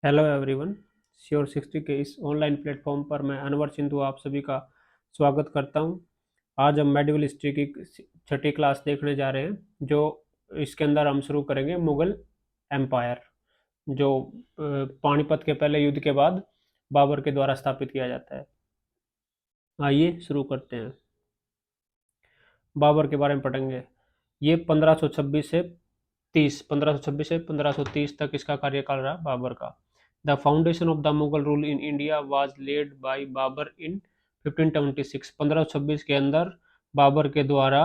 Hello everyone. Sure 60 के इस online platform पर मैं अनवर सिंधु आप सभी का स्वागत करता हूं। आज हम मेडिवल हिस्ट्री की छठी क्लास देखने जा रहे हैं। जो इसके अंदर हम शुरू करेंगे मुगल एम्पायर, जो पानीपत के पहले युद्ध के बाद बाबर के द्वारा स्थापित किया जाता है। आइए शुरू करते हैं। बाबर के बारे में पढ़ेंगे। ये 1526 से 1530 तक इसका कार्यकाल रहा बाबर का। The foundation of the Mughal rule in India was laid by Babur in 1526। 1526 के अंदर बाबर के द्वारा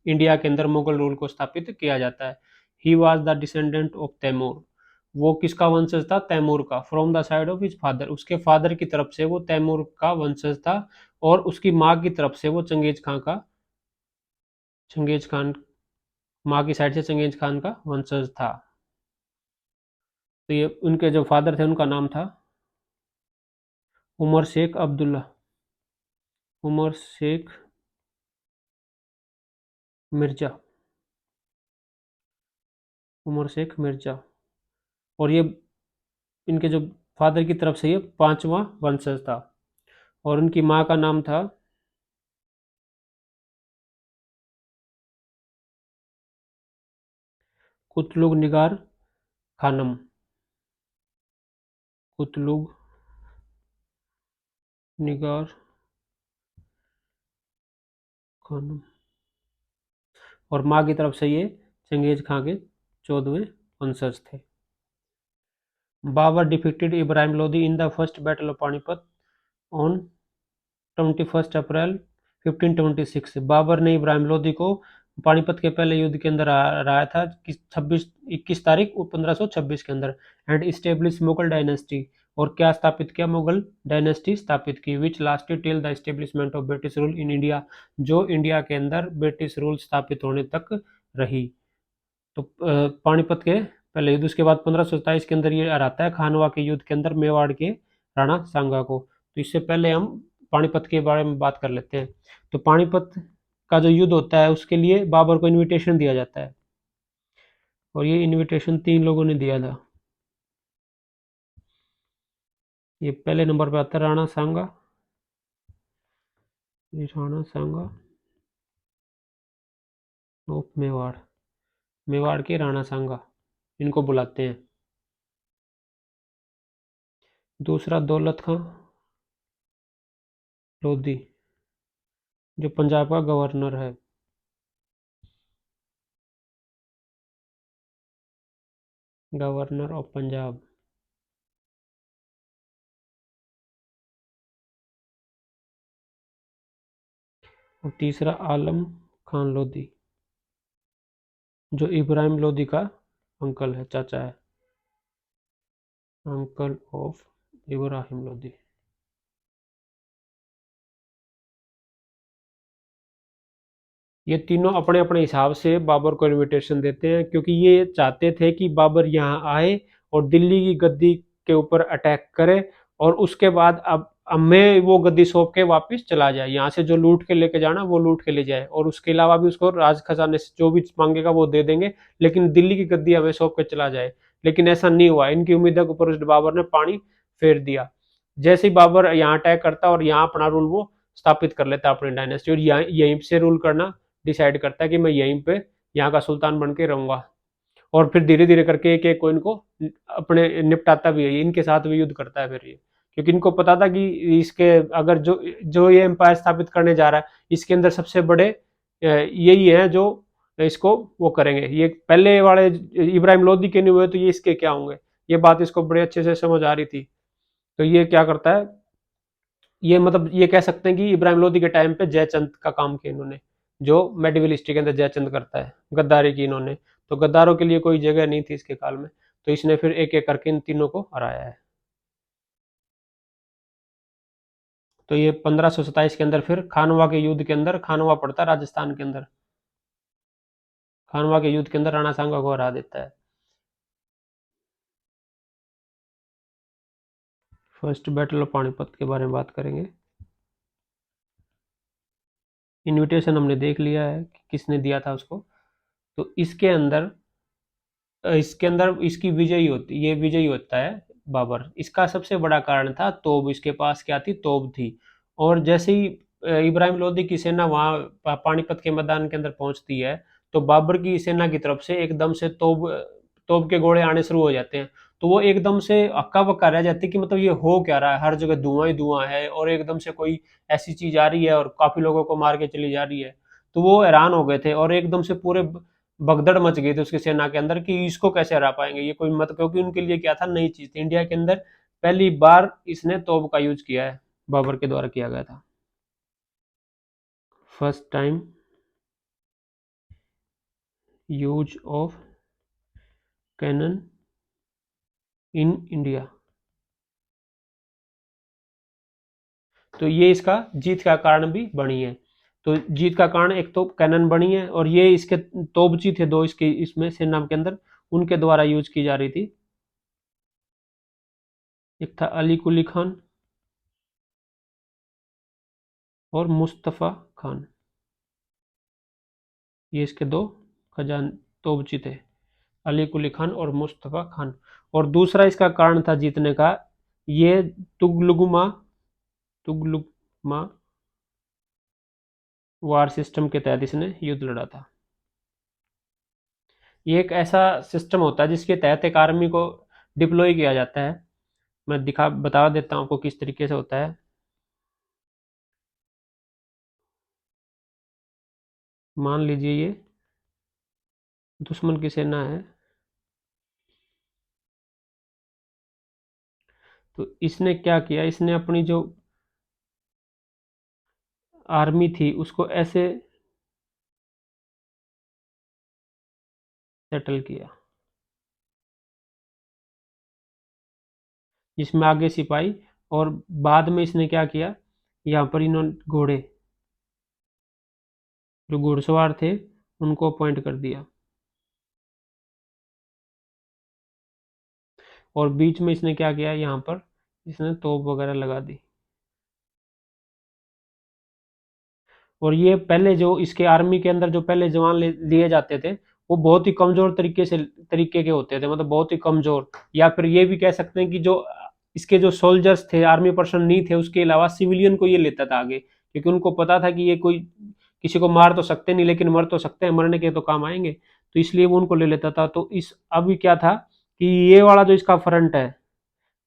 इंडिया के अंदर मुगल रूल को स्थापित किया जाता है। He was the descendant of Timur. वो किसका वंशज था? तैमूर का। From the side of his father, उसके फादर की तरफ से वो तैमूर का वंशज था। और उसकी माँ की तरफ से वो चंगेज खान, माँ की साइड से चंगेज खान का वंशज था। तो ये उनके जो फादर थे उनका नाम था उमर शेख अब्दुल्ला, उमर शेख मिर्जा, उमर शेख मिर्जा। और ये इनके जो फादर की तरफ से ये पांचवा वंशज था। और उनकी माँ का नाम था कुतलुग निगार खानम, कुतलुग निगार खानम। और माँ की तरफ से ये चंगेज खां के 14वें वंशज थे। Babur defeated Ibrahim Lodi in the first battle of Panipat on 21 April 1526। Babur ने इब्राहिम लोदी को पानीपत के पहले युद्ध के अंदर हराया था कि 21 तारीख 1526 के अंदर। एंड इस्टेब्लिश मुगल डायनेस्टी, और क्या स्थापित किया? मुगल डायनेस्टी स्थापित की। Which lasted till the establishment of British rule in India, जो इंडिया के अंदर ब्रिटिश रूल स्थापित होने तक रही। तो पानीपत के पहले युद्ध, उसके बाद 1527 के अंदर ये हराता है खानवा के युद्ध के अंदर मेवाड़ के राणा सांगा को। तो इससे पहले हम पानीपत के बारे में बात कर लेते हैं। तो पानीपत का जो युद्ध होता है उसके लिए बाबर को इनविटेशन दिया जाता है, और ये इनविटेशन 3 लोगों ने दिया था। ये पहले नंबर पे आता है राणा सांगा, ये राणा सांगा ऑफ मेवाड़, मेवाड़ के राणा सांगा, इनको बुलाते हैं। दूसरा दौलत खां लोधी, जो पंजाब का गवर्नर है। Governor of Punjab. और तीसरा आलम खान लोधी, जो इब्राहिम लोधी का अंकल है, चाचा है, अंकल ऑफ इब्राहिम लोधी। ये तीनों अपने अपने हिसाब से बाबर को इनविटेशन देते हैं, क्योंकि ये चाहते थे कि बाबर यहाँ आए और दिल्ली की गद्दी के ऊपर अटैक करे, और उसके बाद अब मैं वो गद्दी सौंप के वापस चला जाए। यहाँ से जो लूट के लेके जाना वो लूट के ले जाए, और उसके अलावा भी उसको राज खजाने से जो भी मांगेगा वो दे देंगे, लेकिन दिल्ली की गद्दी हमें सौंप के चला जाए। लेकिन ऐसा नहीं हुआ। इनकी उम्मीदों के ऊपर उस बाबर ने पानी फेर दिया। जैसे ही बाबर यहाँ अटैक करता और यहाँ अपना रूल वो स्थापित कर लेता अपनी डायनेस्टी, और यहीं से रूल करना डिसाइड करता है कि मैं यहीं पे यहाँ का सुल्तान बन के रहूंगा। और फिर धीरे धीरे करके एक एक को इनको अपने निपटाता भी है, इनके साथ भी युद्ध करता है फिर ये, क्योंकि इनको पता था कि इसके अगर जो जो ये एम्पायर स्थापित करने जा रहा है इसके अंदर सबसे बड़े यही है जो इसको वो करेंगे। ये पहले वाले इब्राहिम लोदी के नहीं हुए तो ये इसके क्या होंगे, ये बात इसको बड़े अच्छे से समझ आ रही थी। तो ये क्या करता है, ये मतलब ये कह सकते हैं कि इब्राहिम लोदी के टाइम पे जयचंद का काम किया इन्होंने, जो मेडिवल हिस्ट्री के अंदर जयचंद करता है। गद्दारी की इन्होंने, तो गद्दारों के लिए कोई जगह नहीं थी इसके काल में। तो इसने फिर एक एक करके इन तीनों को हराया है। तो ये 1527 के अंदर फिर खानवा के युद्ध के अंदर, खानवा पड़ता है राजस्थान के अंदर, खानवा के युद्ध के अंदर राणा सांगा को हरा देता है। फर्स्ट बैटल ऑफ पानीपत के बारे में बात करेंगे। इनविटेशन हमने देख लिया है कि किसने दिया था उसको। तो इसके अंदर इसके अंदर इसकी विजयी होती, ये विजयी होता है बाबर। इसका सबसे बड़ा कारण था तोप, इसके पास क्या थी, तोप थी। और जैसे ही इब्राहिम लोदी की सेना वहां पानीपत के मैदान के अंदर पहुंचती है, तो बाबर की सेना की तरफ से एकदम से तोप तोप के गोले आने शुरू हो जाते हैं। तो वो एकदम से हक्का बक्का रह जाती है कि मतलब ये हो क्या रहा है, हर जगह धुआं ही धुआं है और एकदम से कोई ऐसी चीज आ रही है और काफी लोगों को मार के चली जा रही है। तो वो हैरान हो गए थे और एकदम से पूरे भगदड़ मच गई थी उसकी सेना के अंदर कि इसको कैसे हरा पाएंगे, ये कोई मत, क्योंकि उनके लिए क्या था, नई चीज थी। इंडिया के अंदर पहली बार इसने तोप का यूज किया है, बाबर के द्वारा किया गया था। First time use of cannon in India. तो ये इसका जीत का कारण भी बनी है। तो जीत का कारण एक तो कैनन बनी है, और ये इसके तोपची थे दो इसके इसमें सेना के अंदर, उनके द्वारा यूज की जा रही थी। एक था अली कुली खान और मुस्तफ़ा खान, ये इसके दो खजान तोपची थे, अली कुली खान और मुस्तफ़ा खान। और दूसरा इसका कारण था जीतने का, ये तुगलुगमा तुगलुगमा वार सिस्टम के तहत इसने युद्ध लड़ा था। ये एक ऐसा सिस्टम होता है जिसके तहत एक आर्मी को डिप्लॉय किया जाता है। मैं दिखा बता देता हूँ आपको किस तरीके से होता है। मान लीजिए ये दुश्मन की सेना है, तो इसने क्या किया, इसने अपनी जो आर्मी थी उसको ऐसे सेटल किया, जिसमें आगे सिपाही, और बाद में इसने क्या किया, यहाँ पर इन्होंने घोड़े, जो घुड़सवार थे, उनको अपॉइंट कर दिया, और बीच में इसने क्या किया, यहाँ पर इसने तोप वगैरह लगा दी। और ये पहले जो इसके आर्मी के अंदर जो पहले जवान लिए जाते थे, वो बहुत ही कमजोर तरीके के होते थे, मतलब बहुत ही कमजोर। या फिर ये भी कह सकते हैं कि जो इसके जो सोल्जर्स थे, आर्मी पर्सन नहीं थे, उसके अलावा सिविलियन को ये लेता था आगे, क्योंकि उनको पता था कि ये कोई किसी को मार तो सकते नहीं, लेकिन मर तो सकते हैं, मरने के तो काम आएंगे। तो इसलिए वो उनको ले लेता था। तो इस अभी क्या था कि ये वाला जो इसका फ्रंट है,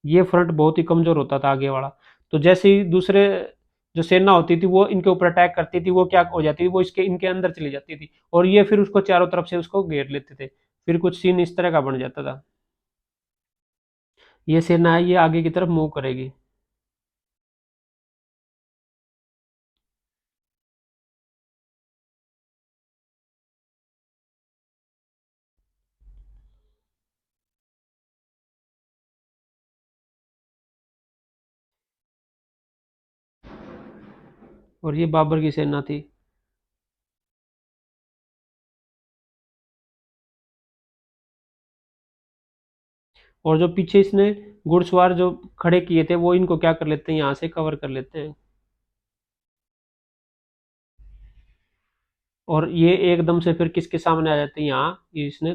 ये फ्रंट बहुत ही कमजोर होता था आगे वाला। तो जैसे ही दूसरे जो सेना होती थी वो इनके ऊपर अटैक करती थी, वो क्या हो जाती थी, वो इसके इनके अंदर चली जाती थी, और ये फिर उसको चारों तरफ से उसको घेर लेते थे। फिर कुछ सीन इस तरह का बन जाता था। ये सेना है, ये आगे की तरफ मूव करेगी। और ये बाबर की सेना थी। और जो पीछे इसने घुड़सवार जो खड़े किए थे, वो इनको क्या कर लेते हैं, यहाँ से कवर कर लेते हैं। और ये एकदम से फिर किसके सामने आ जाते हैं, यहाँ इसने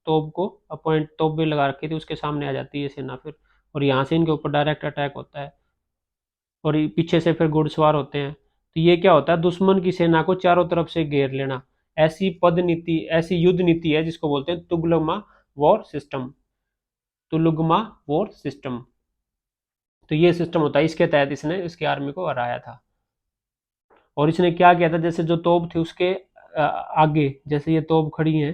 तोप को अपॉइंट, तोप भी लगा रखी थी, उसके सामने आ जाती है सेना फिर। और यहाँ से इनके ऊपर डायरेक्ट अटैक होता है, और ये पीछे से फिर घुड़सवार होते हैं। तो ये क्या होता है, दुश्मन की सेना को चारों तरफ से घेर लेना। ऐसी पद नीति, ऐसी युद्ध नीति है जिसको बोलते हैं Tulughma war system. Tulughma war system. तो ये सिस्टम होता है, इसके तहत इसने इसकी आर्मी को हराया था। और इसने क्या किया था, जैसे जो तोप थी उसके आगे जैसे ये तोप खड़ी है,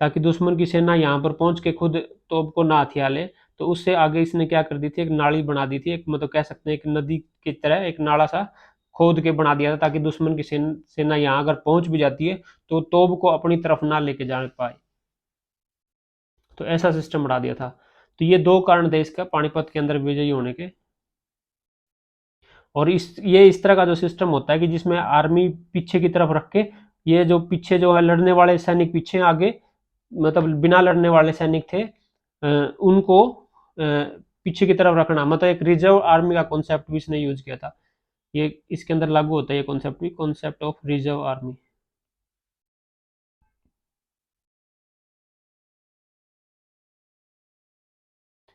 ताकि दुश्मन की सेना यहाँ पर पहुंच के खुद तोप को ना हथिया ले, तो उससे आगे इसने क्या कर दी थी, एक नाली बना दी थी, एक मतलब कह सकते हैं एक नदी की तरह एक नाला सा खोद के बना दिया था, ताकि दुश्मन की सेना यहाँ अगर पहुंच भी जाती है तो तोप को अपनी तरफ ना लेके जा पाए। तो ऐसा सिस्टम बना दिया था। तो ये दो कारण थे इसका पानीपत के अंदर विजयी होने के। और इस तरह का जो सिस्टम होता है कि जिसमें आर्मी पीछे की तरफ रख के, ये जो पीछे जो है लड़ने वाले सैनिक पीछे, आगे मतलब बिना लड़ने वाले सैनिक थे, उनको पीछे की तरफ रखना, मतलब एक रिजर्व आर्मी का कॉन्सेप्ट भी इसने यूज किया था। ये इसके अंदर लागू होता है ये कॉन्सेप्ट भी, कॉन्सेप्ट ऑफ रिजर्व आर्मी।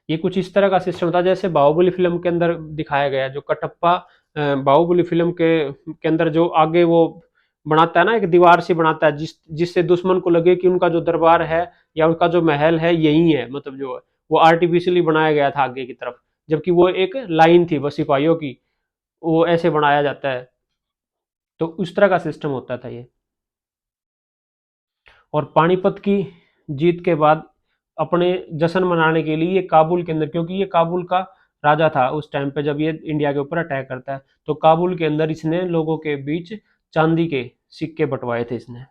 ये कुछ इस तरह का सिस्टम था जैसे बाहुबली फिल्म के अंदर दिखाया गया, जो कटप्पा बाहुबली फिल्म के अंदर जो आगे वो बनाता है ना, एक दीवार सी बनाता है जिससे दुश्मन को लगे कि उनका जो दरबार है या उनका जो महल है यही है, मतलब जो है वो आर्टिफिशियली बनाया गया था आगे की तरफ, जबकि वो एक लाइन थी बस सिपाहियों की, वो ऐसे बनाया जाता है। तो उस तरह का सिस्टम होता था ये। और पानीपत की जीत के बाद अपने जश्न मनाने के लिए ये काबुल के अंदर, क्योंकि ये काबुल का राजा था उस टाइम पे जब ये इंडिया के ऊपर अटैक करता है, तो काबुल के अंदर इसने लोगों के बीच चांदी के सिक्के बंटवाए थे इसने।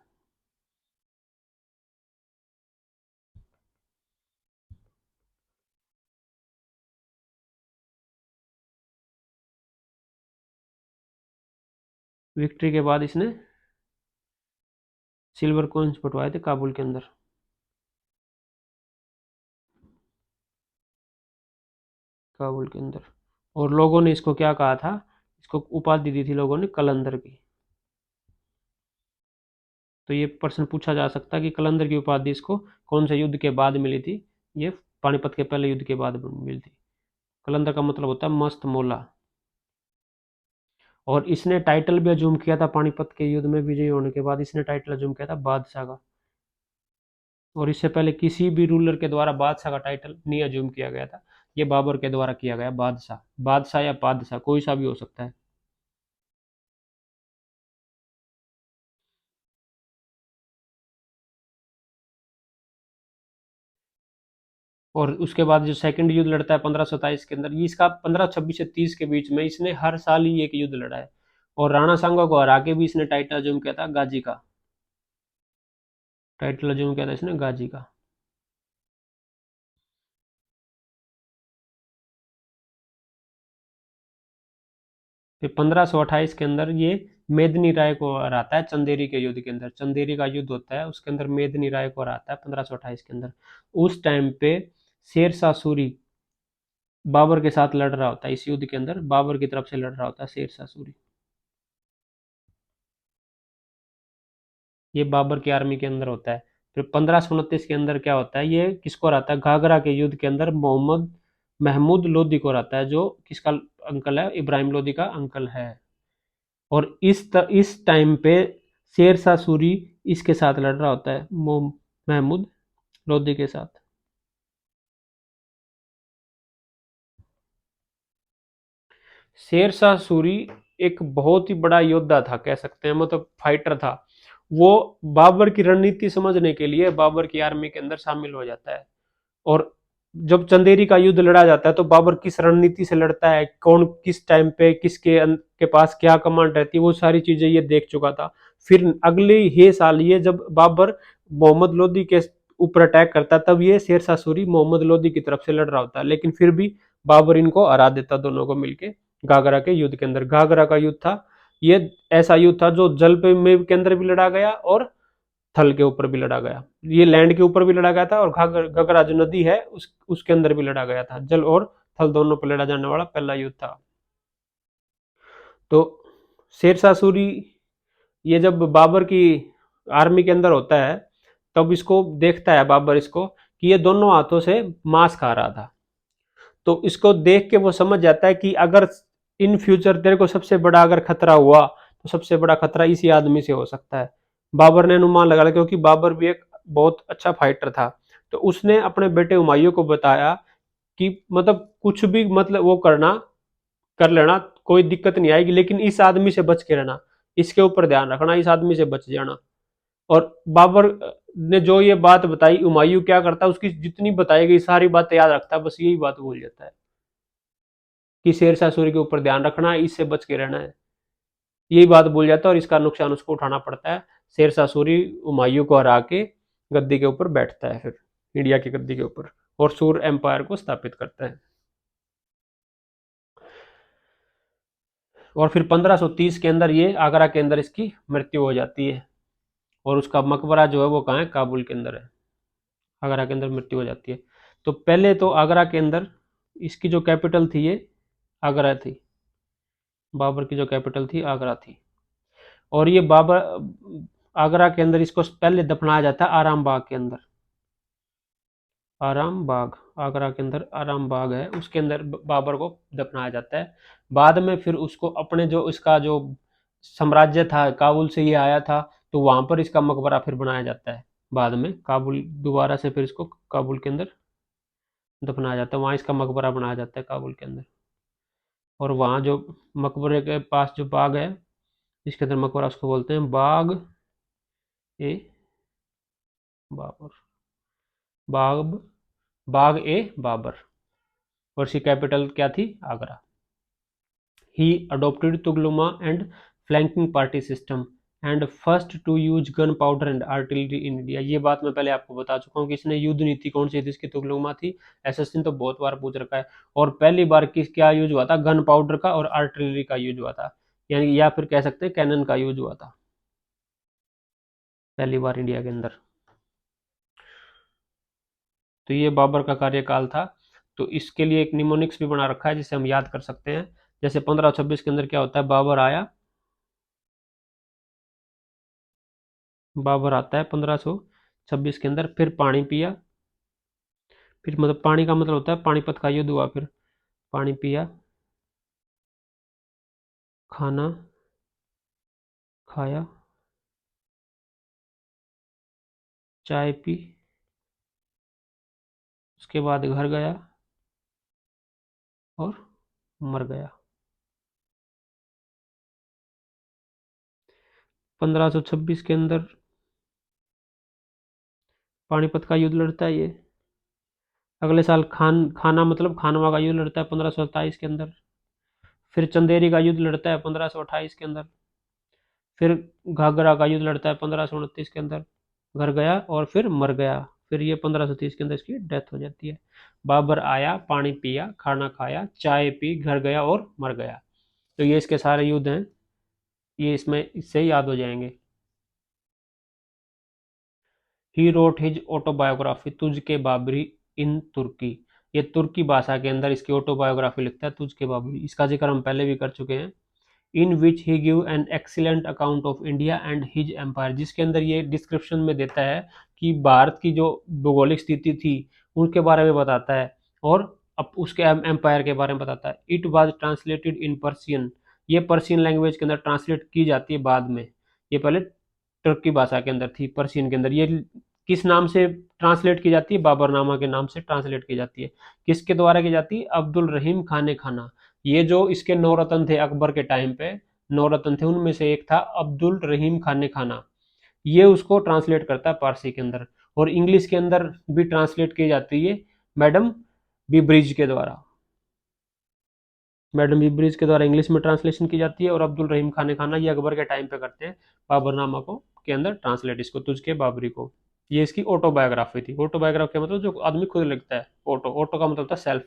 विक्ट्री के बाद इसने सिल्वर कॉइन्स बंटवाए थे काबुल के अंदर। काबुल के अंदर। और लोगों ने इसको क्या कहा था, इसको उपाधि दी थी लोगों ने कलंदर की। तो ये प्रश्न पूछा जा सकता है कि कलंदर की उपाधि इसको कौन से युद्ध के बाद मिली थी। ये पानीपत के पहले युद्ध के बाद मिली थी। कलंदर का मतलब होता है मस्त मौला। और इसने टाइटल भी अज्यूम किया था पानीपत के युद्ध में विजयी होने के बाद, इसने टाइटल अज्यूम किया था बादशाह का। और इससे पहले किसी भी रूलर के द्वारा बादशाह का टाइटल नहीं अज्यूम किया गया था, ये बाबर के द्वारा किया गया बादशाह। बादशाह या पादशाह कोई सा भी हो सकता है। और उसके बाद जो सेकंड युद्ध लड़ता है 1527 के अंदर, ये इसका 1526 से 30 के बीच में इसने हर साल ही एक युद्ध लड़ा है। और राणा सांगा को हरा के भी इसने टाइटल अज्यूम किया था गाजी का। टाइटल अज्यूम किया था इसने गाजी का। फिर 1528 के अंदर ये मेदिनी राय को हराता है चंदेरी के युद्ध के अंदर। चंदेरी का युद्ध होता है उसके अंदर मेदिनी राय को हराता है 1528 के अंदर। उस टाइम पे शेरशाह सूरी बाबर के साथ लड़ रहा होता है, इस युद्ध के अंदर बाबर की तरफ से लड़ रहा होता है शेरशाह सूरी। ये बाबर की आर्मी के अंदर होता है। फिर 1529 के अंदर क्या होता है, ये किसको हराता है, घाघरा के युद्ध के अंदर मोहम्मद महमूद लोधी को हराता है, जो किसका अंकल है, इब्राहिम लोधी का अंकल है। और इस टाइम पे शेरशाह सूरी इसके साथ लड़ रहा होता है महमूद लोधी के साथ। शेरशाह सूरी एक बहुत ही बड़ा योद्धा था कह सकते हैं, मतलब फाइटर था। वो बाबर की रणनीति समझने के लिए बाबर की आर्मी के अंदर शामिल हो जाता है। और जब चंदेरी का युद्ध लड़ा जाता है तो बाबर किस रणनीति से लड़ता है, कौन किस टाइम पे किसके के पास क्या कमांड रहती है, वो सारी चीजें ये देख चुका था। फिर अगले ही साल ये जब बाबर मोहम्मद लोधी के ऊपर अटैक करता है, तब ये शेरशाह सूरी मोहम्मद लोधी की तरफ से लड़ रहा होता है, लेकिन फिर भी बाबर इनको हरा देता दोनों को मिलके घाघरा के युद्ध के अंदर। घाघरा का युद्ध था ये ऐसा युद्ध था जो जल पे में के अंदर भी लड़ा गया और थल के ऊपर भी लड़ा गया। ये लैंड के ऊपर भी लड़ा गया था और घाघरा जो नदी है उसके अंदर भी लड़ा गया था। जल और थल दोनों पर लड़ा जाने वाला पहला युद्ध था। तो शेरशाह सूरी ये जब बाबर की आर्मी के अंदर होता है, तब इसको देखता है बाबर इसको कि ये दोनों हाथों से मांस खा रहा था। तो इसको देख के वो समझ जाता है कि अगर इन फ्यूचर तेरे को सबसे बड़ा अगर खतरा हुआ तो सबसे बड़ा खतरा इसी आदमी से हो सकता है। बाबर ने अनुमान लगा लिया, क्योंकि बाबर भी एक बहुत अच्छा फाइटर था। तो उसने अपने बेटे हुमायूं को बताया कि मतलब कुछ भी मतलब वो करना कर लेना, कोई दिक्कत नहीं आएगी, लेकिन इस आदमी से बच के रहना, इसके ऊपर ध्यान रखना, इस आदमी से बच जाना। और बाबर ने जो ये बात बताई, हुमायूं क्या करता है उसकी जितनी बताई गई सारी बातें याद रखता है, बस यही बात भूल जाता है कि शेरशाह सूरी के ऊपर ध्यान रखना है, इससे बच के रहना है, यही बात भूल जाता है और इसका नुकसान उसको उठाना पड़ता है। शेरशाह सूरी हुमायूं को हरा के गद्दी के ऊपर बैठता है फिर इंडिया की गद्दी के ऊपर, और सूर एम्पायर को स्थापित करता है। और फिर 1530 के अंदर ये आगरा के अंदर इसकी मृत्यु हो जाती है। और उसका मकबरा जो है वो कहाँ है, काबुल के अंदर है। आगरा के अंदर मृत्यु हो जाती है। तो पहले तो आगरा के अंदर इसकी जो कैपिटल थी ये आगरा थी। बाबर की जो कैपिटल थी आगरा थी। और ये बाबर आगरा के अंदर इसको पहले दफनाया जाता है आराम बाग के अंदर। आराम बाग, आगरा के अंदर आराम बाग है, उसके अंदर बाबर को दफनाया जाता है। बाद में फिर उसको अपने जो इसका जो साम्राज्य था, काबुल से ये आया था, तो वहां पर इसका मकबरा फिर बनाया जाता है। बाद में काबुल दोबारा से फिर इसको काबुल के अंदर दफनाया जाता है, वहां इसका मकबरा बनाया जाता है काबुल के अंदर। और वहां जो मकबरे के पास जो बाग है, इसके अंदर मकबरा, उसको बोलते हैं बाग ए बाबर, बाग, बाग ए बाबर। और इसकी कैपिटल क्या थी? Agra. He adopted Tugluma and flanking party system and first to use gunpowder and artillery in India। ये बात मैं पहले आपको बता चुका हूँ कि इसने युद्ध नीति कौन सी थी, इसकी तुगलुमा थी। एसएससी ने तो बहुत बार पूछ रखा है। और पहली बार किस क्या यूज हुआ था? गन पाउडर का और आर्टिलरी का यूज हुआ था, यानी या फिर कह सकते हैं कैनन का यूज हुआ था पहली बार इंडिया के अंदर। तो ये बाबर का कार्यकाल था। तो इसके लिए एक निमोनिक्स भी बना रखा है जिसे हम याद कर सकते हैं। जैसे 1526 के अंदर क्या होता है? बाबर आया, बाबर आता है 1526 के अंदर, फिर पानी पिया, फिर मतलब पानी का मतलब होता है पानीपत का युद्ध हुआ, फिर पानी पिया, खाना खाया, चाय पी, उसके बाद घर गया और मर गया। 1526 के अंदर पानीपत का युद्ध लड़ता है ये। अगले साल खाना मतलब खानवा का युद्ध लड़ता है 1527 के अंदर। फिर चंदेरी का युद्ध लड़ता है 1528 के अंदर। फिर घाघरा का युद्ध लड़ता है 1529 के अंदर, घर गया और फिर मर गया। फिर ये 1530 के अंदर इसकी डेथ हो जाती है। बाबर आया, पानी पिया, खाना खाया, चाय पी, घर गया और मर गया। तो ये इसके सारे युद्ध हैं, ये इसमें इससे याद हो जाएंगे। ही रोट हिज ऑटोबायोग्राफी तुझ के बाबरी इन तुर्की। ये तुर्की भाषा के अंदर इसकी ऑटोबायोग्राफी लिखता है, तुझ के बाबरी। इसका जिक्र हम पहले भी कर चुके हैं। In which he give an excellent account of India and his empire, जिसके अंदर ये डिस्क्रिप्शन में देता है कि भारत की जो भौगोलिक स्थिति थी उनके बारे में बताता है, और अब उसके एम्पायर के बारे में बताता है। It was translated in Persian, ये पर्सियन लैंग्वेज के अंदर ट्रांसलेट की जाती है बाद में। ये पहले तुर्की भाषा के अंदर थी, पर्सियन के अंदर। ये किस नाम से ट्रांसलेट की जाती है? बाबरनामा के नाम से ट्रांसलेट की जाती है। किसके द्वारा की जाती है? अब्दुल रहीम खान खाना। ये जो इसके नौरत्न थे अकबर के टाइम पे, नौरत्न थे, उनमें से एक था अब्दुल रहीम खान खाना। ये उसको ट्रांसलेट करता है पारसी के अंदर। और इंग्लिश के अंदर भी ट्रांसलेट की जाती है मैडम बिब्रिज के द्वारा। मैडम बिब्रिज के द्वारा इंग्लिश में ट्रांसलेशन की जाती है, और अब्दुल रहीम खान खाना ये अकबर के टाइम पे करते हैं बाबरनामा को के अंदर ट्रांसलेट, इसको तुझके बाबरी को। ये इसकी ऑटोबायोग्राफी थी। ऑटोबायोग्राफी का मतलब जो आदमी खुद लिखता है। ऑटो, ऑटो का मतलब था self.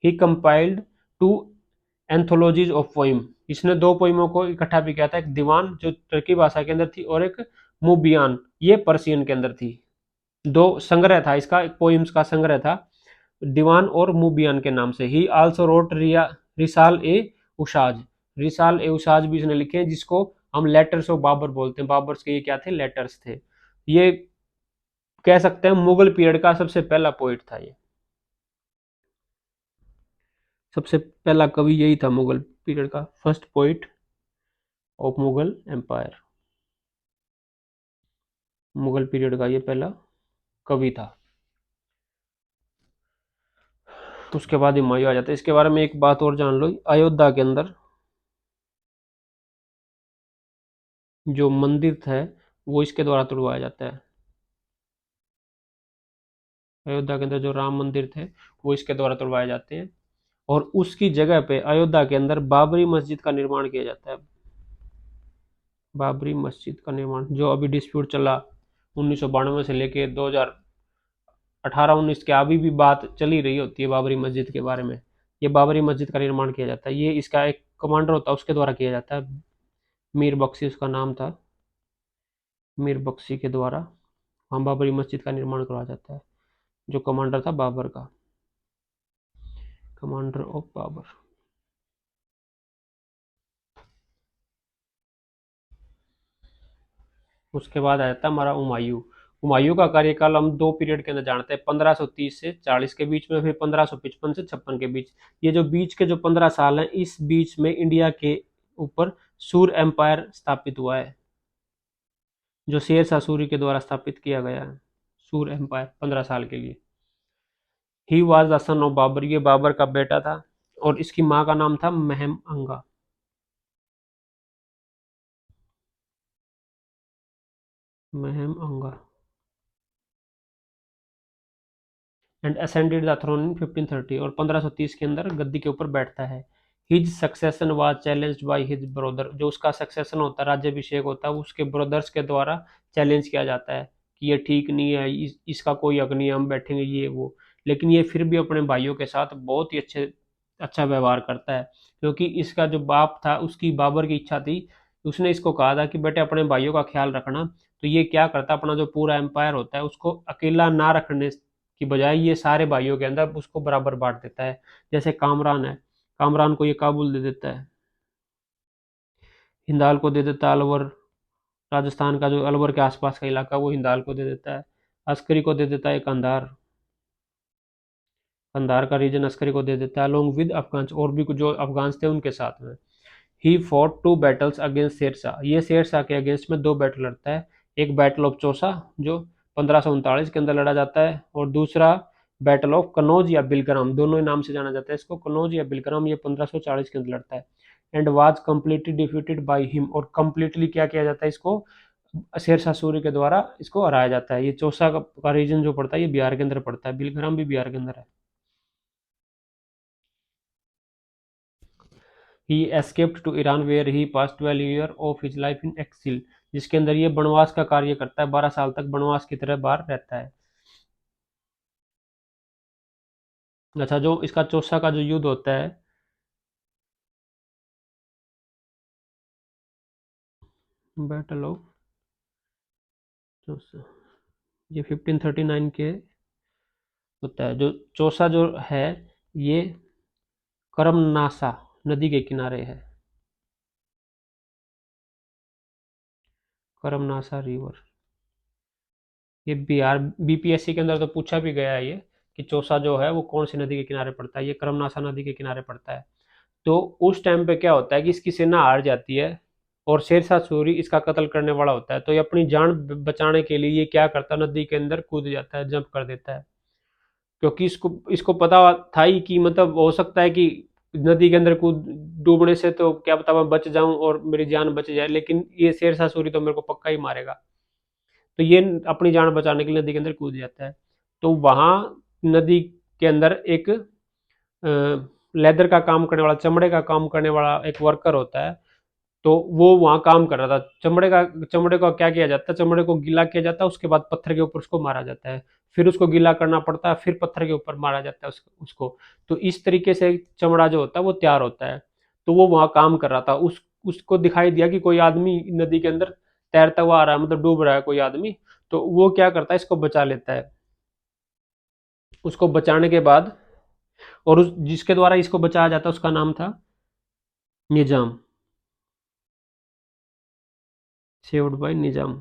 He compiled two anthologies of poem, इसने दो पोइमों को इकट्ठा भी किया था, एक दीवान जो तुर्की भाषा के अंदर थी, और एक मुबियान, ये पर्सियन के अंदर थी। दो संग्रह था इसका, एक पोइम्स का संग्रह था, दीवान और मुबियान के नाम से। ही आल्सो रोट रिसाल ए उशाज, रिसाल ए उशाज भी इसने लिखे हैं, जिसको हम लेटर्स ऑफ बाबर बोलते हैं। बाबर के ये क्या थे? लेटर्स थे। ये कह सकते हैं मुगल पीरियड का सबसे पहला पोइट था ये। सबसे पहला कवि यही था मुगल पीरियड का, first poet of Mughal empire. Mughal period का ये पहला कवि था। उसके बाद हुमायूं आ जाता है। इसके बारे में एक बात और जान लो, अयोध्या के अंदर जो मंदिर था वो इसके द्वारा तुड़वाया जाता है। अयोध्या के अंदर जो राम मंदिर थे वो इसके द्वारा तुड़वाए जाते हैं, और उसकी जगह पे अयोध्या के अंदर बाबरी मस्जिद का निर्माण किया जाता है। बाबरी मस्जिद का निर्माण जो अभी डिस्प्यूट चला 1992 से लेके 2018-19 के, अभी भी बात चली रही होती है बाबरी मस्जिद के बारे में। ये बाबरी मस्जिद का निर्माण किया जाता है, ये इसका एक कमांडर होता है उसके द्वारा किया जाता है। मीर बख्शी उसका नाम था, मीर बख्शी के द्वारा वहाँ बाबरी मस्जिद का निर्माण करवाया जाता है। जो कमांडर था बाबर का, कमांडर ऑफ बाबर। उसके बाद आ जाता है हमारा हुमायूं। हुमायूं का कार्यकाल हम दो पीरियड के अंदर जानते हैं, 1530 से 40 के बीच में, फिर 1555 से 56 के बीच। ये जो बीच के जो 15 साल हैं, इस बीच में इंडिया के ऊपर सूर्य एम्पायर स्थापित हुआ है, जो शेर शाह सूरी के द्वारा स्थापित किया गया है, सूर्य एम्पायर 15 साल के लिए। He was the son of Babur, ये बाबर का बेटा था, और इसकी माँ का नाम था महम अंगा। महम अंगा and ascended the thrown in 1530, और 1530 के अंदर गद्दी के ऊपर बैठता है। His succession was challenged by his brother, जो उसका सक्सेशन होता है, राज्याभिषेक होता है, उसके ब्रदर्स के द्वारा चैलेंज किया जाता है कि ये ठीक नहीं है, इसका कोई हक नहीं है, हम बैठेंगे ये वो। लेकिन ये फिर भी अपने भाइयों के साथ बहुत ही अच्छा व्यवहार करता है, क्योंकि इसका जो बाप था उसकी बाबर की इच्छा थी, उसने इसको कहा था कि बेटे अपने भाइयों का ख्याल रखना। तो ये क्या करता, अपना जो पूरा एम्पायर होता है उसको अकेला ना रखने की बजाय ये सारे भाइयों के अंदर उसको बराबर बांट देता है। जैसे कामरान है, कामरान को ये काबुल दे देता है, हिंदाल को दे देता है अलवर, राजस्थान का जो अलवर के आसपास का इलाका वो हिंदाल को दे देता है। अस्करी को दे देता है कंधार, कंधार का रीजन अस्करी को दे देता है, अलोंग विद अफगान, और भी कुछ जो अफगान थे उनके साथ में। He fought two battles against Shershah, ये शेरशाह के अगेंस्ट में दो बैटल लड़ता है। एक बैटल ऑफ चौसा जो 1539 के अंदर लड़ा जाता है, और दूसरा बैटल ऑफ कनौज या बिलग्राम, दोनों ही नाम से जाना जाता है इसको, कनौज या बिलग्राम, ये 1540 के अंदर लड़ता है। And was completely defeated by him, और कम्प्लीटली क्या किया जाता है, इसको शेरशाह सूरी के द्वारा इसको हराया जाता है। ये चौसा का रीजन जो पड़ता है ये बिहार के अंदर पड़ता है, बिलग्राम भी बिहार के अंदर है। He escaped to Iran where he pass 12 year of his life in exile, जिसके अंदर ये वनवास का कार्य करता है, 12 साल तक वनवास की तरह बाहर रहता है। अच्छा, जो इसका चौसा का जो युद्ध होता है, बैटल ऑफ चौसा, ये 1539 के होता है। जो चौसा जो है ये करमनासा नदी के किनारे है, करमनासा रिवर। ये बिहार बीपीएससी के अंदर तो पूछा भी गया है ये, कि चौसा जो है वो कौन सी नदी के किनारे पड़ता है, ये करमनासा नदी के किनारे पड़ता है। तो उस टाइम पे क्या होता है कि इसकी सेना हार जाती है, और शेरशाह सूरी इसका कत्ल करने वाला होता है। तो ये अपनी जान बचाने के लिए ये क्या करता है, नदी के अंदर कूद जाता है, जंप कर देता है, क्योंकि इसको इसको पता था ही कि मतलब हो सकता है कि नदी के अंदर कूद डूबने से तो क्या पता मैं बच जाऊं और मेरी जान बच जाए, लेकिन ये शेरशाह सूरी तो मेरे को पक्का ही मारेगा। तो ये अपनी जान बचाने के लिए नदी के अंदर कूद जाता है। तो वहां नदी के अंदर एक लेदर का काम करने वाला, चमड़े का काम करने वाला एक वर्कर होता है। तो वो वहां काम कर रहा था, चमड़े का क्या किया जाता है, चमड़े को गीला किया जाता है, उसके बाद पत्थर के ऊपर उसको मारा जाता है, फिर उसको गीला करना पड़ता है, फिर पत्थर के ऊपर मारा जाता है उसको। तो इस तरीके से चमड़ा जो होता है वो तैयार होता है। तो वो वहां काम कर रहा था, उसको दिखाई दिया कि कोई आदमी नदी के अंदर तैरता हुआ आ रहा है, मतलब डूब रहा है कोई आदमी। तो वो क्या करता है, इसको बचा लेता है। उसको बचाने के बाद, और जिसके द्वारा इसको बचाया जाता है उसका नाम था निजाम, सेव्ड बाय निजाम,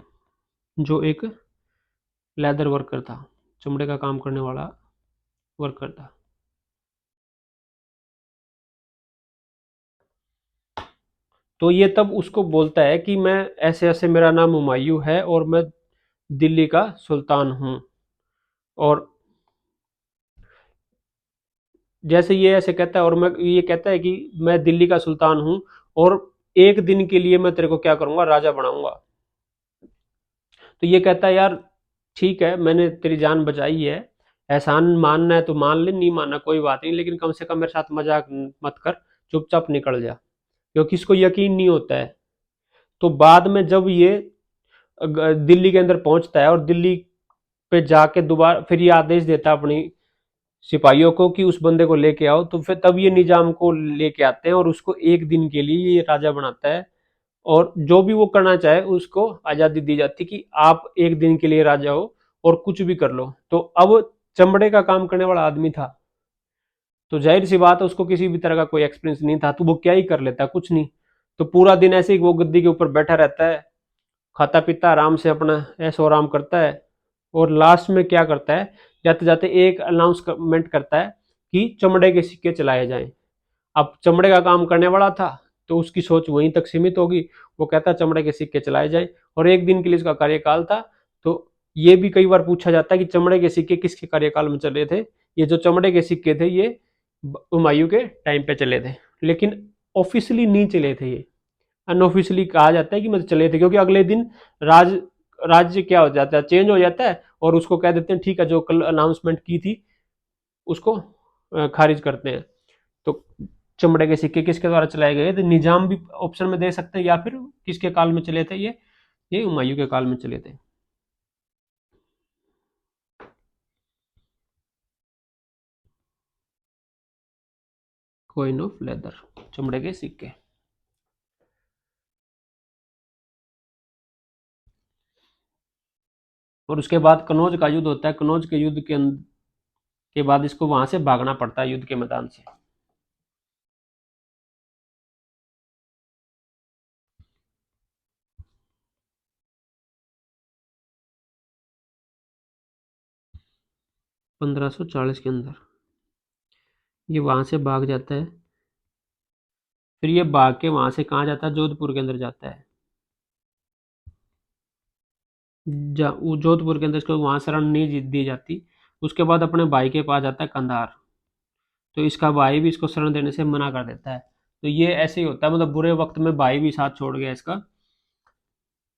जो एक लेदर वर्कर था, चमड़े का काम करने वाला वर्कर था। तो ये तब उसको बोलता है कि मैं ऐसे ऐसे, मेरा नाम हुमायूं है और मैं दिल्ली का सुल्तान हूँ। और जैसे ये ऐसे कहता है, और मैं ये कहता है कि मैं दिल्ली का सुल्तान हूँ, और एक दिन के लिए मैं तेरे को क्या करूंगा, राजा बनाऊंगा। तो ये कहता है यार ठीक है, मैंने तेरी जान बचाई है, एहसान मानना है तो मान ले, नहीं मानना कोई बात नहीं, लेकिन कम से कम मेरे साथ मजाक मत कर, चुपचाप निकल जा। क्योंकि इसको यकीन नहीं होता है। तो बाद में जब ये दिल्ली के अंदर पहुंचता है, और दिल्ली पे जाके दोबारा फिर ये आदेश देता है अपनी सिपाहियों को कि उस बंदे को लेके आओ, तो फिर तब ये निजाम को लेके आते हैं और उसको एक दिन के लिए ये राजा बनाता है। और जो भी वो करना चाहे उसको आजादी दी जाती कि आप एक दिन के लिए राजा हो और कुछ भी कर लो। तो अब चमड़े का काम करने वाला आदमी था, तो जाहिर सी बात है उसको किसी भी तरह का कोई एक्सपीरियंस नहीं था, तो वो क्या ही कर लेता, कुछ नहीं। तो पूरा दिन ऐसे ही वो गद्दी के ऊपर बैठा रहता है, खाता पीता आराम से अपना ऐशो आराम करता है। और लास्ट में क्या करता है, जाते जाते एक अनाउंसमेंट करता है कि चमड़े के सिक्के चलाए जाएं। अब चमड़े का काम करने वाला था तो उसकी सोच वहीं तक सीमित होगी, वो कहता है चमड़े के सिक्के चलाए जाएं, और एक दिन के लिए इसका कार्यकाल था। तो ये भी कई बार पूछा जाता है कि चमड़े के सिक्के किसके कार्यकाल में चले थे। ये जो चमड़े के सिक्के थे ये हुमायूं के टाइम पे चले थे, लेकिन ऑफिशियली नहीं चले थे, ये अनऑफिशियली कहा जाता है कि मतलब चले थे, क्योंकि अगले दिन राज राज्य क्या हो जाता है, चेंज हो जाता है, और उसको कह देते हैं ठीक है जो कल अनाउंसमेंट की थी उसको खारिज करते हैं। तो चमड़े के सिक्के किसके द्वारा चलाए गए थे, निजाम भी ऑप्शन में दे सकते हैं, या फिर किसके काल में चले थे, ये हुमायूं के काल में चले थे। कॉइन ऑफ लेदर, चमड़े के सिक्के। और उसके बाद कनौज का युद्ध होता है, कनौज के युद्ध के बाद इसको वहां से भागना पड़ता है युद्ध के मैदान से। 1540 के अंदर ये वहां से भाग जाता है। फिर ये भाग के वहां से कहाँ जाता है, जोधपुर के अंदर जाता है। वो जोधपुर के अंदर इसको वहां शरण नहीं दी जाती। उसके बाद अपने भाई के पास जाता है कंधार। तो इसका भाई भी इसको शरण देने से मना कर देता है। तो ये ऐसे ही होता है, मतलब बुरे वक्त में भाई भी साथ छोड़ गया इसका।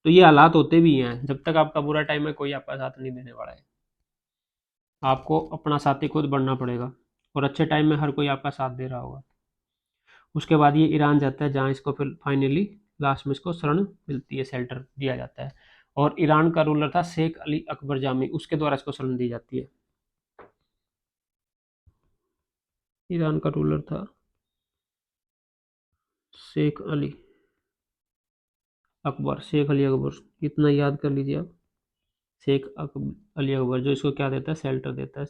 तो ये हालात होते भी हैं, जब तक आपका बुरा टाइम है कोई आपका साथ नहीं देने वाला है, आपको अपना साथी खुद बनना पड़ेगा, और अच्छे टाइम में हर कोई आपका साथ दे रहा होगा। उसके बाद ये ईरान जाता है, जहाँ इसको फिर फाइनली लास्ट में इसको शरण मिलती है, शेल्टर दिया जाता है। और ईरान का रूलर था शेख अली अकबर जामी, उसके द्वारा इसको शरण दी जाती है। ईरान का रूलर था शेख अली अकबर, शेख अली अकबर, इतना याद कर लीजिए आप। अली अकबर जो इसको क्या देता है, शेल्टर देता है।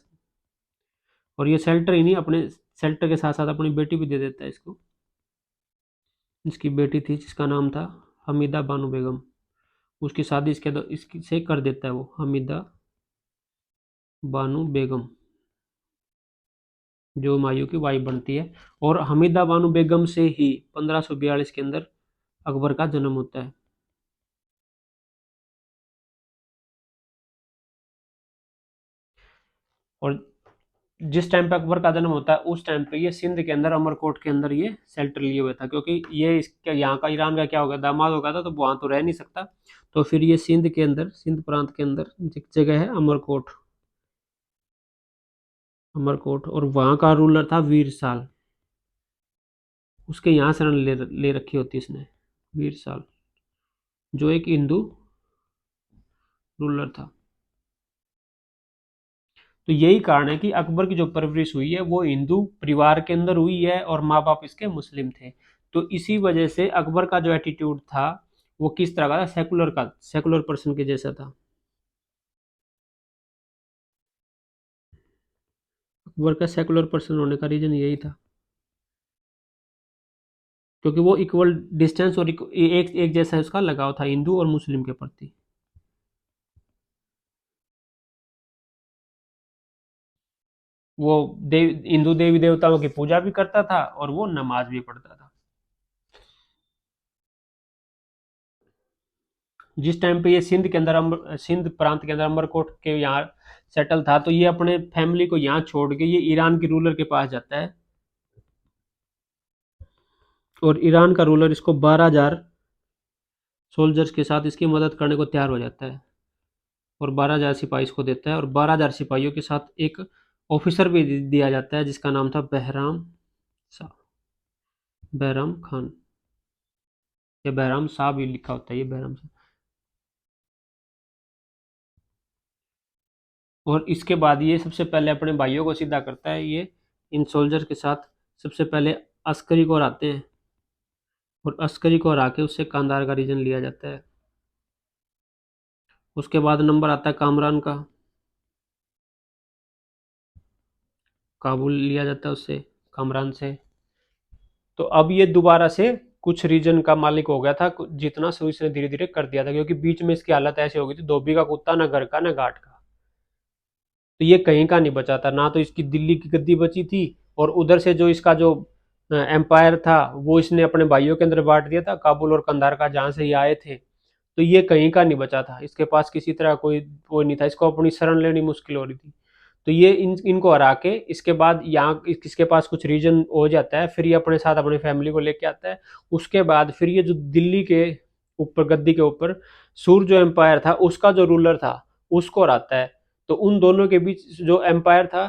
और ये शेल्टर ही नहीं, अपने शेल्टर के साथ साथ अपनी बेटी भी दे देता है इसको। इसकी बेटी थी जिसका नाम था हमीदा बानो बेगम, उसकी शादी इसकी से कर देता है वो, हमीदा बानो बेगम, जो हुमायूं की वाइफ बनती है। और हमीदा बानो बेगम से ही 1542 के अंदर अकबर का जन्म होता है। और जिस टाइम पे अकबर का जन्म होता है उस टाइम पे ये सिंध के अंदर अमरकोट के अंदर ये शेल्टर लिए हुए था, क्योंकि ये इसके यहाँ का ईरान का क्या होगा, दामाद हो गया था, तो वहां तो रह नहीं सकता। तो फिर ये सिंध के अंदर, सिंध प्रांत के अंदर एक जगह है अमरकोट, अमरकोट, और वहां का रूलर था वीर साल। उसके यहाँ शरण ले रखी होती इसने, वीर साल, जो एक हिंदू रूलर था। तो यही कारण है कि अकबर की जो परवरिश हुई है वो हिंदू परिवार के अंदर हुई है, और माँ बाप इसके मुस्लिम थे। तो इसी वजह से अकबर का जो एटीट्यूड था वो किस तरह का था, सेकुलर का, सेकुलर पर्सन के जैसा था। अकबर का सेकुलर पर्सन होने का रीजन यही था, क्योंकि वो इक्वल डिस्टेंस और एक एक जैसा उसका लगाव था हिंदू और मुस्लिम के प्रति। वो हिंदू देवी देवताओं की पूजा भी करता था और वो नमाज भी पढ़ता था। जिस टाइम पे ये सिंध के अंदर सिंध प्रांत के अंदर अमरकोट के यहाँ सेटल था, तो ये अपने फैमिली को यहाँ छोड़ के ये ईरान के रूलर के पास जाता है। और ईरान का रूलर इसको 12,000 सोल्जर्स के साथ इसकी मदद करने को तैयार हो जाता है, और 12,000 सिपाही इसको देता है, और 12,000 सिपाहियों के साथ एक ऑफिसर भी दिया जाता है जिसका नाम था बहराम शाह, बहराम खान, या बहराम शाह भी लिखा होता है, ये बहराम शाह। और इसके बाद ये सबसे पहले अपने भाइयों को सीधा करता है, ये इन सोल्जर के साथ सबसे पहले अस्करी को हराते हैं, और अस्करी को हरा के उससे कांधार का रीजन लिया जाता है। उसके बाद नंबर आता है कामरान का, काबुल लिया जाता है उससे, कामरान से। तो अब ये दोबारा से कुछ रीजन का मालिक हो गया था, जितना शुरू इसने धीरे धीरे कर दिया था, क्योंकि बीच में इसकी हालत ऐसी हो गई थी, धोबी का कुत्ता, ना घर का ना घाट का। तो ये कहीं का नहीं बचा था, ना तो इसकी दिल्ली की गद्दी बची थी, और उधर से जो इसका जो एम्पायर था वो इसने अपने भाइयों के अंदर बांट दिया था, काबुल और कंधार का, जहां से ये आए थे। तो ये कहीं का नहीं बचा था, इसके पास किसी तरह कोई वो नहीं था, इसको अपनी शरण लेनी मुश्किल हो रही थी। तो ये इनको हरा के इसके बाद यहाँ इसके पास कुछ रीजन हो जाता है, फिर ये अपने साथ अपनी फैमिली को लेके आता है। उसके बाद फिर ये जो दिल्ली के ऊपर गद्दी के ऊपर सूर जो एम्पायर था उसका जो रूलर था उसको हराता है। तो उन दोनों के बीच जो एम्पायर था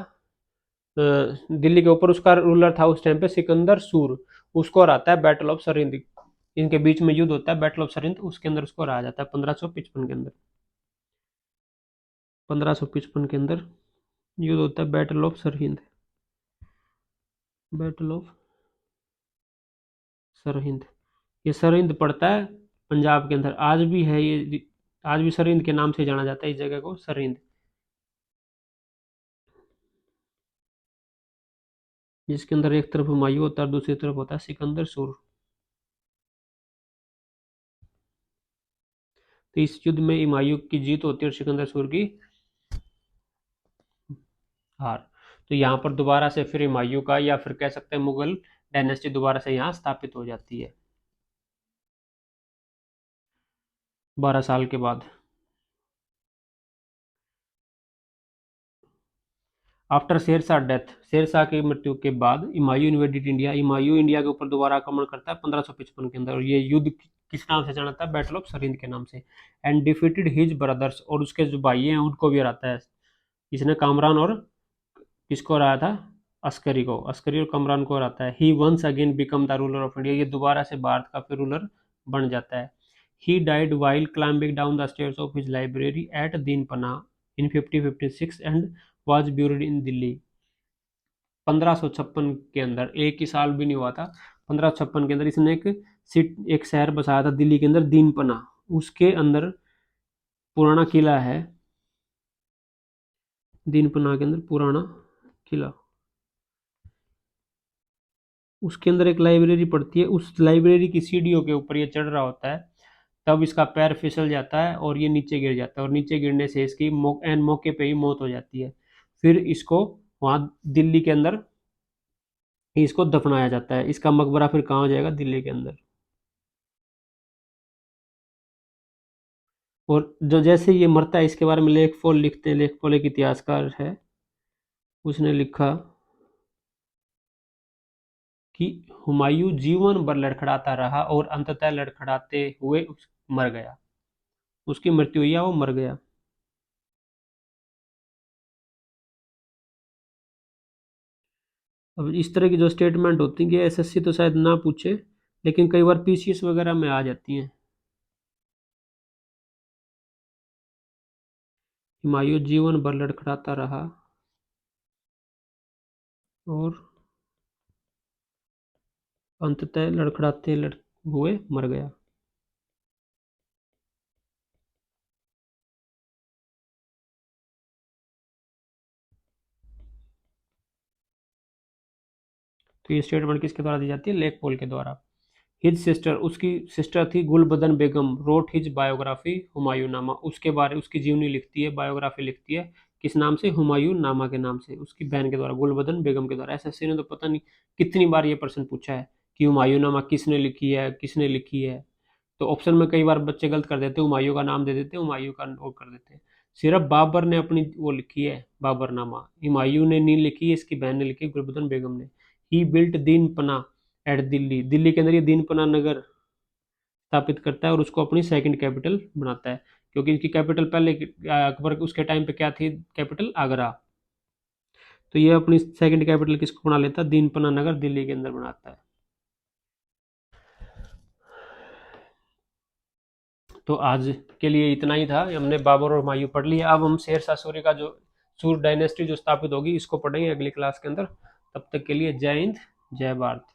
दिल्ली के ऊपर, उसका रूलर था उस टाइम पे सिकंदर सूर, उसको हराता है बैटल ऑफ सरिंद। इनके बीच में युद्ध होता है बैटल ऑफ सरिंद, उसके अंदर उसको हराया जाता है 1555 के अंदर। 1555 के अंदर युद्ध होता है battle of Sirhind, battle of Sirhind. ये सरहिंद पड़ता है पंजाब के अंदर, आज भी है ये, आज भी सरहिंद के नाम से जाना जाता है इस जगह को, सरहिंद। जिसके अंदर एक तरफ हुमायूं होता है और दूसरी तरफ होता है सिकंदर सूर। तो इस युद्ध में हुमायूं की जीत होती है और सिकंदर सूर की हार। तो यहाँ पर दोबारा से फिर हुमायूं का, या फिर कह सकते हैं मुगल डायनेस्टी दोबारा से यहाँ स्थापित हो जाती है 12 साल के बाद। आफ्टर शेरशाह डेथ, शेरशाह की मृत्यु के बाद Humayun invaded India, Humayun India के ऊपर दोबारा आक्रमण करता है 1555 के अंदर, और ये युद्ध किस नाम से जाना था, बैटल ऑफ सरहिंद के नाम से। एंड डिफीटेड हिज ब्रदर्स, और उसके जो भाई हैं उनको भी हराता है। इसने कामरान और किसको हराया था, अस्करी को, अस्करी और कमरान को हराता है। He once again become the ruler of India, ये दोबारा से भारत का फिर रूलर बन जाता है। He died while climbing down the stairs of his library at Dinpanah in 1556 and was buried in Delhi. 1556 के अंदर, एक ही साल भी नहीं हुआ था, 1556 के अंदर इसने एक शहर बसाया था दिल्ली के अंदर, दीनपना। उसके अंदर पुराना किला है, दीनपना के अंदर पुराना किला, उसके अंदर एक लाइब्रेरी पड़ती है। उस लाइब्रेरी की सीढ़ियों के ऊपर ये चढ़ रहा होता है, तब इसका पैर फिसल जाता है और ये नीचे गिर जाता है, और नीचे गिरने से इसकी एन मौके पे ही मौत हो जाती है। फिर इसको वहां दिल्ली के अंदर इसको दफनाया जाता है। इसका मकबरा फिर कहाँ हो जाएगा, दिल्ली के अंदर। और जो जैसे ये मरता है इसके बारे में लेखपोल लिखते हैं, लेखपोल एक इतिहासकार है, उसने लिखा कि हुमायूं जीवन भर लड़खड़ाता रहा और अंततः लड़खड़ाते हुए मर गया, उसकी मृत्यु हुई, वो मर गया। अब इस तरह की जो स्टेटमेंट होती है एसएससी तो शायद ना पूछे, लेकिन कई बार पीसीएस वगैरह में आ जाती हैं। हुमायूं जीवन भर लड़खड़ाता रहा और अंततः लड़खड़ाते हुए मर गया। तो ये स्टेटमेंट किसके द्वारा दी जाती है, लेखपोल के द्वारा। हिज सिस्टर, उसकी सिस्टर थी गुलबदन बेगम, रोट हिज बायोग्राफी हुमायूं नामा, उसके बारे उसकी जीवनी लिखती है, बायोग्राफी लिखती है, किस नाम से, हुमायूं नामा के नाम से, उसकी बहन के द्वारा, गुलबदन बेगम के द्वारा। एसएससी ने तो पता नहीं कितनी बार ये प्रश्न पूछा है कि हुमायूं नामा किसने लिखी है, किसने लिखी है। तो ऑप्शन में कई बार बच्चे गलत कर देते, हुमायूं का नाम दे देते, हुमायूं का वो कर देते। सिर्फ बाबर ने अपनी वो लिखी है बाबरनामा, हुमायूं ने नहीं लिखी है, इसकी बहन ने लिखी, गुलबदन बेगम ने। ही बिल्ट दीन पना एट दिल्ली, दिल्ली के अंदर ये दीनपना नगर स्थापित करता है और उसको अपनी सेकंड कैपिटल बनाता है, क्योंकि इसकी कैपिटल पहले अकबर उसके टाइम पे क्या थी, कैपिटल आगरा। तो ये अपनी सेकंड कैपिटल किसको बना लेता है, दीनपना नगर दिल्ली के अंदर बनाता है। तो आज के लिए इतना ही था, हमने बाबर और हुमायूं पढ़ लिया। अब हम शेरशाह सूरी का जो सूर डायनेस्टी जो स्थापित होगी इसको पढ़ेंगे अगली क्लास के अंदर। तब तक के लिए जय हिंद, जय भारत।